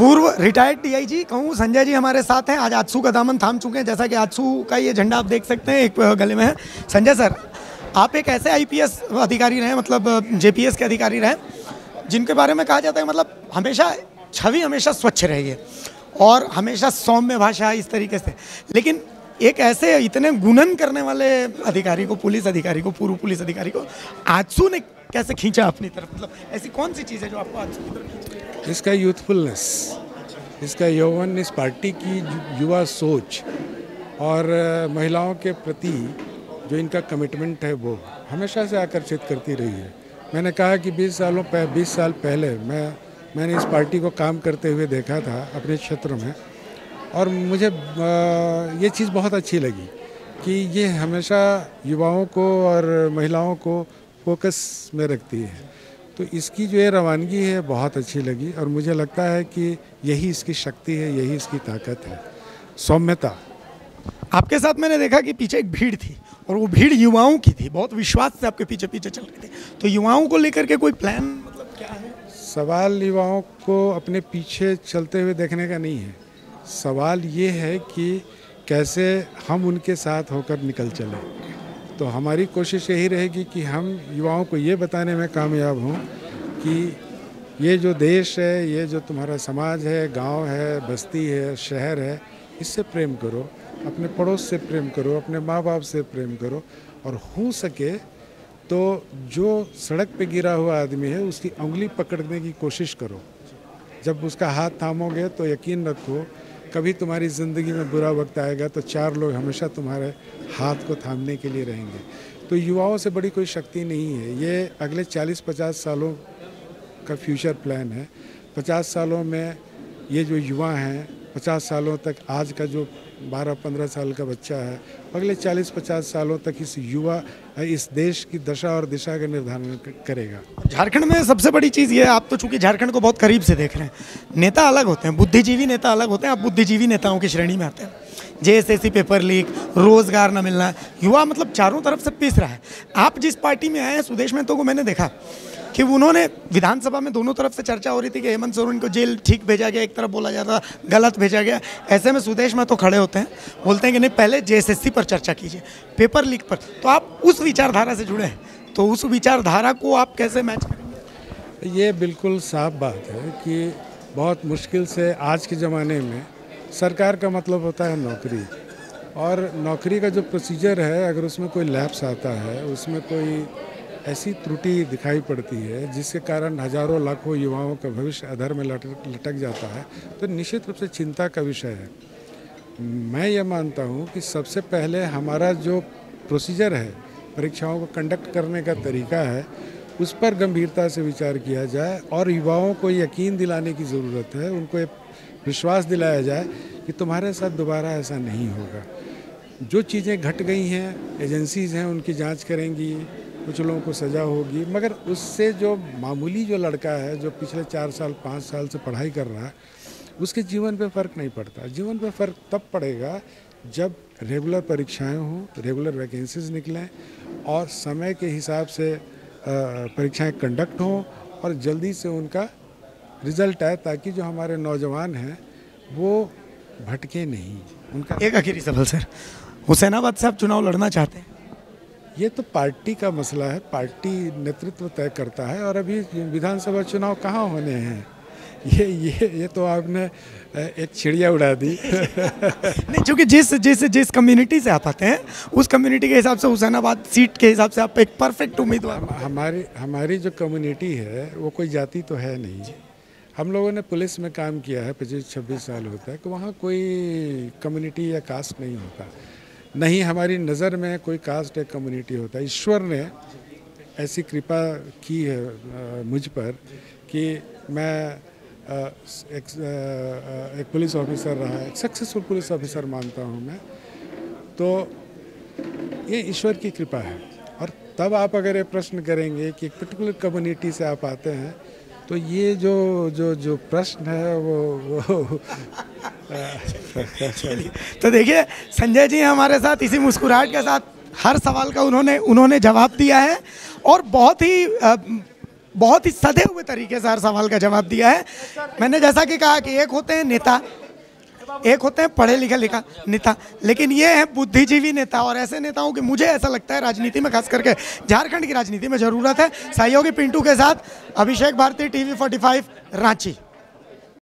पूर्व retired DIG कहूँ संजय जी हमारे साथ हैं। आज आजसू का दामन थाम चुके हैं, जैसा कि आजसू का ये झंडा आप देख सकते हैं एक गले में है। संजय सर, आप एक ऐसे आईपीएस अधिकारी रहे, मतलब जेपीएस के अधिकारी रहे, जिनके बारे में कहा जाता है मतलब हमेशा छवि हमेशा स्वच्छ रही है और हमेशा सौम्य भाषा इस तरीके से, लेकिन एक ऐसे इतने गुणन करने वाले अधिकारी को, पुलिस अधिकारी को, पूर्व पुलिस अधिकारी को आजसू ने कैसे खींचा अपनी तरफ? मतलब ऐसी कौन सी चीज़ है जो आपको आजसू की तरफ खींची? इसका यूथफुलनेस, इसका यौवन, इस पार्टी की युवा सोच और महिलाओं के प्रति जो इनका कमिटमेंट है वो हमेशा से आकर्षित करती रही है। मैंने कहा कि 20 साल पहले मैंने इस पार्टी को काम करते हुए देखा था अपने क्षेत्र में, और मुझे ये चीज़ बहुत अच्छी लगी कि ये हमेशा युवाओं को और महिलाओं को फोकस में रखती है। तो इसकी जो ये रवानगी है बहुत अच्छी लगी और मुझे लगता है कि यही इसकी शक्ति है, यही इसकी ताकत है, सौम्यता। आपके साथ मैंने देखा कि पीछे एक भीड़ थी और वो भीड़ युवाओं की थी, बहुत विश्वास से आपके पीछे पीछे चल रहे थे। तो युवाओं को लेकर के कोई प्लान मतलब क्या है? सवाल युवाओं को अपने पीछे चलते हुए देखने का नहीं है, सवाल ये है कि कैसे हम उनके साथ होकर निकल चलें। तो हमारी कोशिश यही रहेगी कि हम युवाओं को ये बताने में कामयाब हों कि ये जो देश है, ये जो तुम्हारा समाज है, गांव है, बस्ती है, शहर है, इससे प्रेम करो, अपने पड़ोस से प्रेम करो, अपने माँ बाप से प्रेम करो, और हो सके तो जो सड़क पे गिरा हुआ आदमी है उसकी उंगली पकड़ने की कोशिश करो। जब उसका हाथ थामोगे तो यकीन रखो कभी तुम्हारी ज़िंदगी में बुरा वक्त आएगा तो 4 लोग हमेशा तुम्हारे हाथ को थामने के लिए रहेंगे। तो युवाओं से बड़ी कोई शक्ति नहीं है। ये अगले 40-50 सालों का फ्यूचर प्लान है। 50 सालों में ये जो युवा हैं, 50 सालों तक, आज का जो 12-15 साल का बच्चा है, अगले 40-50 सालों तक इस युवा इस देश की दशा और दिशा का निर्धारण करेगा। झारखंड में सबसे बड़ी चीज़ ये है, आप तो चूंकि झारखंड को बहुत करीब से देख रहे हैं, नेता अलग होते हैं, बुद्धिजीवी नेता अलग होते हैं, आप बुद्धिजीवी नेताओं की श्रेणी में आते हैं। जेएसएससी पेपर लीक, रोजगार न मिलना, युवा मतलब चारों तरफ से पिस रहा है। आप जिस पार्टी में आए हैं, सुदेश महतो को मैंने देखा कि उन्होंने विधानसभा में दोनों तरफ से चर्चा हो रही थी कि हेमंत सोरेन को जेल ठीक भेजा गया, एक तरफ बोला जाता गलत भेजा गया। ऐसे में सुदेश महतो खड़े होते हैं, बोलते हैं कि नहीं पहले जेएसएससी पर चर्चा कीजिए, पेपर लीक पर। तो आप उस विचारधारा से जुड़े हैं, तो उस विचारधारा को आप कैसे मैच करेंगे? ये बिल्कुल साफ बात है कि बहुत मुश्किल से आज के ज़माने में सरकार का मतलब होता है नौकरी, और नौकरी का जो प्रोसीजर है अगर उसमें कोई लैप्स आता है, उसमें कोई ऐसी त्रुटि दिखाई पड़ती है जिसके कारण हजारों लाखों युवाओं का भविष्य अधर में लटक जाता है, तो निश्चित रूप से चिंता का विषय है। मैं ये मानता हूँ कि सबसे पहले हमारा जो प्रोसीजर है, परीक्षाओं को कंडक्ट करने का तरीका है, उस पर गंभीरता से विचार किया जाए और युवाओं को यकीन दिलाने की ज़रूरत है, उनको एक विश्वास दिलाया जाए कि तुम्हारे साथ दोबारा ऐसा नहीं होगा। जो चीज़ें घट गई हैं, एजेंसीज़ हैं उनकी जांच करेंगी, कुछ लोगों को सज़ा होगी, मगर उससे जो मामूली जो लड़का है जो पिछले 4 साल 5 साल से पढ़ाई कर रहा है, उसके जीवन पे फ़र्क नहीं पड़ता। जीवन पे फ़र्क तब पड़ेगा जब रेगुलर परीक्षाएं हों, रेगुलर वैकेंसीज निकलें और समय के हिसाब से परीक्षाएं कंडक्ट हों और जल्दी से उनका रिज़ल्ट आए, ताकि जो हमारे नौजवान हैं वो भटके नहीं। उनका एक आखिरी सवाल सर, हुसैनाबाद से आप चुनाव लड़ना चाहते हैं? ये तो पार्टी का मसला है, पार्टी नेतृत्व तय करता है, और अभी विधानसभा चुनाव कहाँ होने हैं। ये तो आपने एक चिड़िया उड़ा दी। नहीं, क्योंकि जिस कम्युनिटी से आप आते हैं उस कम्युनिटी के हिसाब से हुसैनाबाद सीट के हिसाब से आप एक परफेक्ट उम्मीदवार। हमारी जो कम्युनिटी है वो कोई जाति तो है नहीं। हम लोगों ने पुलिस में काम किया है, 25-26 साल होता है कि वहाँ कोई कम्युनिटी या कास्ट नहीं होता, नहीं हमारी नज़र में कोई कास्ट या कम्युनिटी होता है। ईश्वर ने ऐसी कृपा की है मुझ पर कि मैं एक पुलिस ऑफिसर रहा है, एक सक्सेसफुल पुलिस ऑफिसर मानता हूँ मैं। तो ये ईश्वर की कृपा है। और तब आप अगर ये प्रश्न करेंगे कि एक पर्टिकुलर कम्युनिटी से आप आते हैं, तो ये जो प्रश्न है वो तो देखिए संजय जी हमारे साथ इसी मुस्कुराहट के साथ हर सवाल का उन्होंने जवाब दिया है और बहुत ही बहुत ही सधे हुए तरीके से हर सवाल का जवाब दिया है। मैंने जैसा कि कहा कि एक होते हैं नेता, एक होते हैं पढ़े लिखे लिखा नेता, लेकिन ये है बुद्धिजीवी नेता। और ऐसे नेताओं की मुझे ऐसा लगता है राजनीति में, खास करके झारखंड की राजनीति में ज़रूरत है। सहयोगी पिंटू के साथ अभिषेक भारती, TV 45 रांची।